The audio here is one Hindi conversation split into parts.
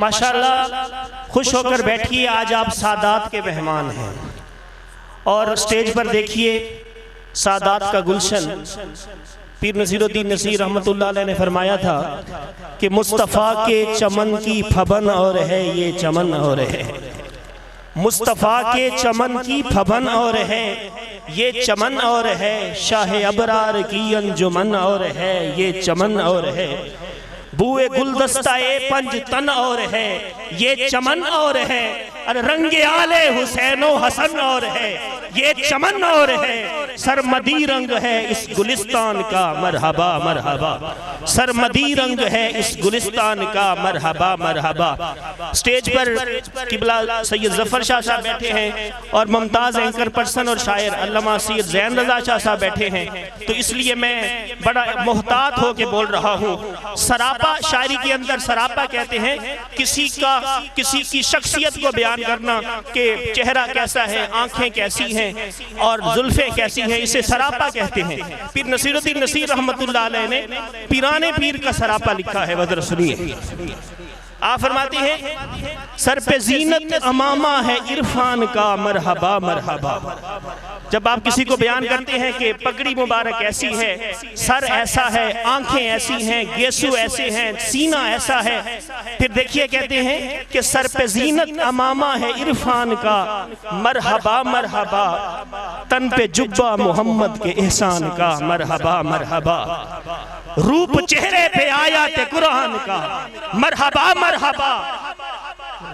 माशाअल्लाह खुश होकर बैठिए, आज आप सादात के मेहमान हैं और स्टेज पर देखिए सादात का गुलशन। पीर नसीरुद्दीन नसीर रहमतुल्लाह अलैह ने फरमाया था कि मुस्तफ़ा के चमन की फबन और है ये चमन और है, मुस्तफ़ा के चमन की फबन और है ये चमन और है, शाह अबरार की अंजुमन और है ये चमन और है, बुए गुलदस्ताए पंज तन और है ये चमन और है, अरे रंगे आले हुसैनो हसन और है ये चमन और है, सरमदी रंग है इस गुलिस्तान का मरहबा मरहबा, सरमदी रंग है इस गुलिस्तान का मरहबा मरहबा। स्टेज पर किबला सैयद जफर शाह साहब बैठे हैं और मुमताज़ एंकर पर्सन और शायर अल्लामा सैयद ज़ैन रज़ा शाह साहब बैठे हैं, तो इसलिए मैं बड़ा मोहतात होकर बोल रहा हूँ। सरापा शायरी के अंदर सरापा कहते हैं किसी की शख्सियत को बयान करना कि चेहरा कैसा है, आंखें कैसी हैं और जुल्फें कैसी हैं, इसे सरापा कहते हैं। पीर नसीरुद्दीन नसीर रहमतुल्लाह अलैह ने पीराने पीर का सरापा लिखा है, वज़रा सुनिए। आप फरमाती हैं सर पे जीनत अमामा है इरफान का मरहबा मरहबा। जब आप किसी को बयान करते हैं कि पगड़ी मुबारक ऐसी है, सर ऐसा है, आंखें ऐसी हैं, गेसू ऐसे हैं, सीना ऐसा है, फिर देखिए कहते हैं कि सर पे जीनत अमामा है इरफान का मरहबा मरहबा, तन पे जुब्बा मोहम्मद के एहसान का मरहबा मरहबा, रूप चेहरे पे आयत कुरान का मरहबा मरहबा,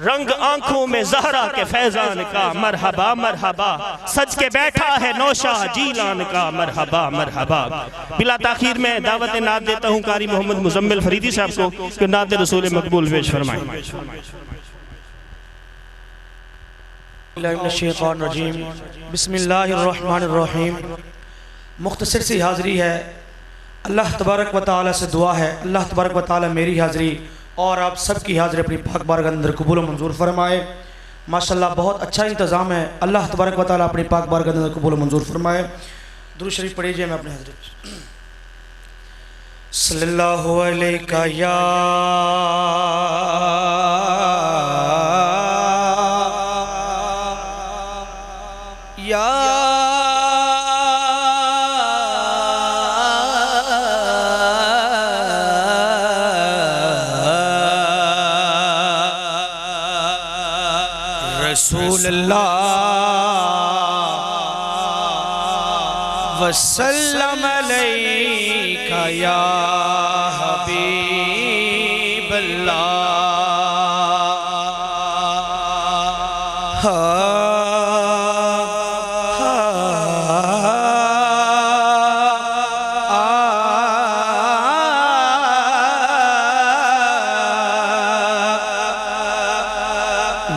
रंग आंखों में ज़हरा के फैजान का मरहबा मरहबा, सज के बैठा है नौशाह जीलान का मरहबा मरहबा। बिला ताखीर में दावत नात देता हूँ कारी मोहम्मद मुजम्मिल फरीदी साहब को कि नात रसूल मकबूल पेश फरमाएं। बिस्मिल्लाहिर्रहमानिर्रहीम। मुख्तसर सी हाज़री है, अल्लाह तबारक व तआला से दुआ है अल्लाह तबारक व तआला मेरी हाज़री और आप सबकी हाज़िरी अपनी पाक बारगाह के अंदर कबूल व मंजूर फरमाए। माशाल्लाह बहुत अच्छा इंतज़ाम है, अल्लाह तबारक व तआला अपनी पाक बारगाह के अंदर कबूल व मंजूर फरमाए। दुरूद शरीफ पढ़िए मैं अपने हाज़िरी। सल्लल्लाहु अलैका या रसूलल्लाह वसल्लम अलैका या हबीबल्लाह।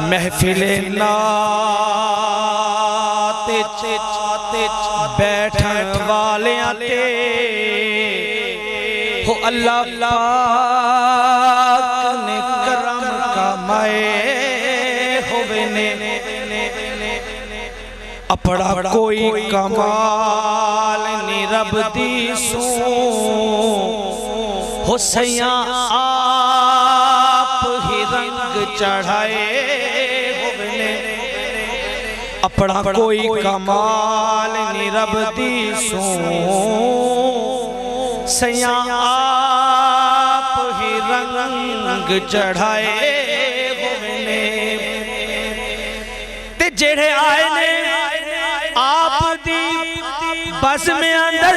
महफिले नात बैठन वाले आते हो, अल्लाह पाक ने करम कमाए होवे ने, अपना कोई कमाल नी रब दी सू हो, सैया आप ही रंग चढ़ाए अपना कोई कमाल नी रब दी सू, सैया आप ही रंग चढ़ाए ते जेड़े आए ने आप दी बस में अंदर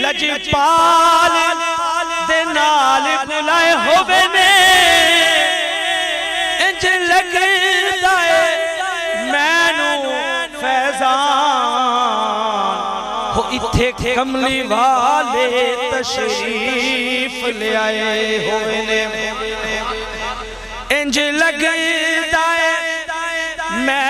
लजपाल दे नाल बुलाए होवे ने, इंज लगे इत्थे कमली वाले तशरीफ ले आए होए ने, इंज लगदा है मैं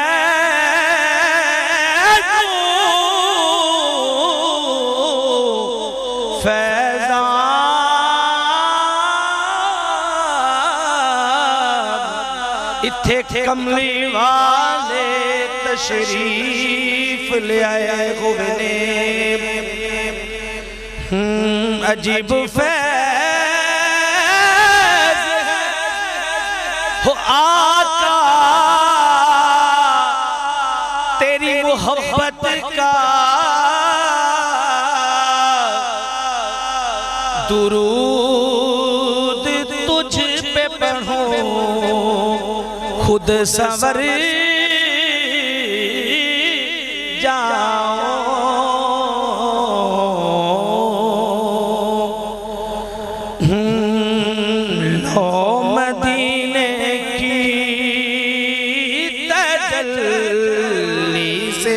फैज़ान, इत्थे कमली वाले तशरीफ ले आए होए ने, अजीब फैज़ हो आका तेरी मोहब्बत का दुरूद तुझ पे पढ़ो खुद संवर जाओ। लो मदीने की तजल्ली से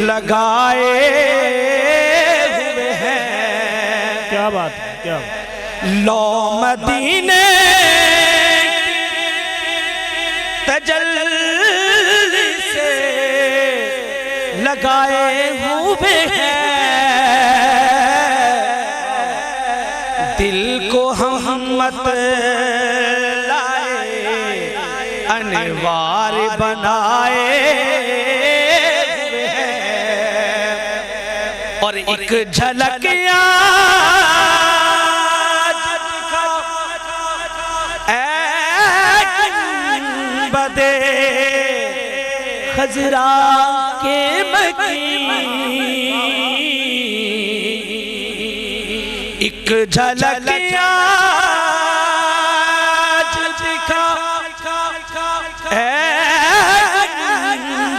लगाए हुए हैं। क्या बात है, क्या लो मदीने तजल्ली से लगाए हुए हैं। दिल को हम मत लाए अनवार बनाए हुए हैं। और एक झलक बदे खजरा के मकीन, एक झलक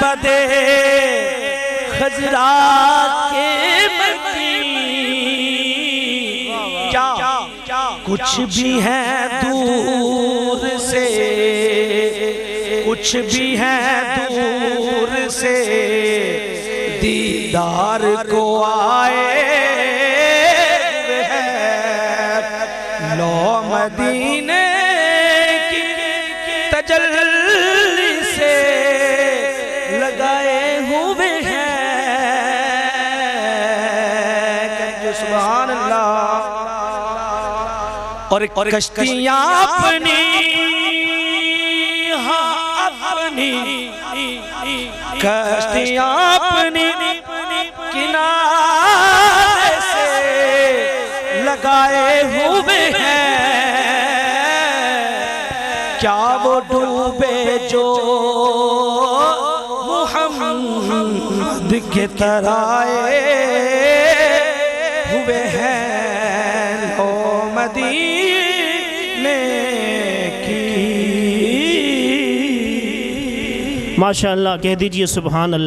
बदे खजरा के मकीन। क्या कुछ भी है दूर से, कुछ भी है दूर से दीदार को आए हुए हैं। लो मदीने की तजल्ली से लगाए हुए हैं। सुभान अल्लाह। और कश्तियाँ अपनी कश्तियाँ अपनी किनारे से लगाए हुए हैं। क्या वो डूबे जो मुहम्मद के तराए हुए हैं। लो मदीने की। माशाअल्लाह, कह दीजिए सुभान अल्लाह।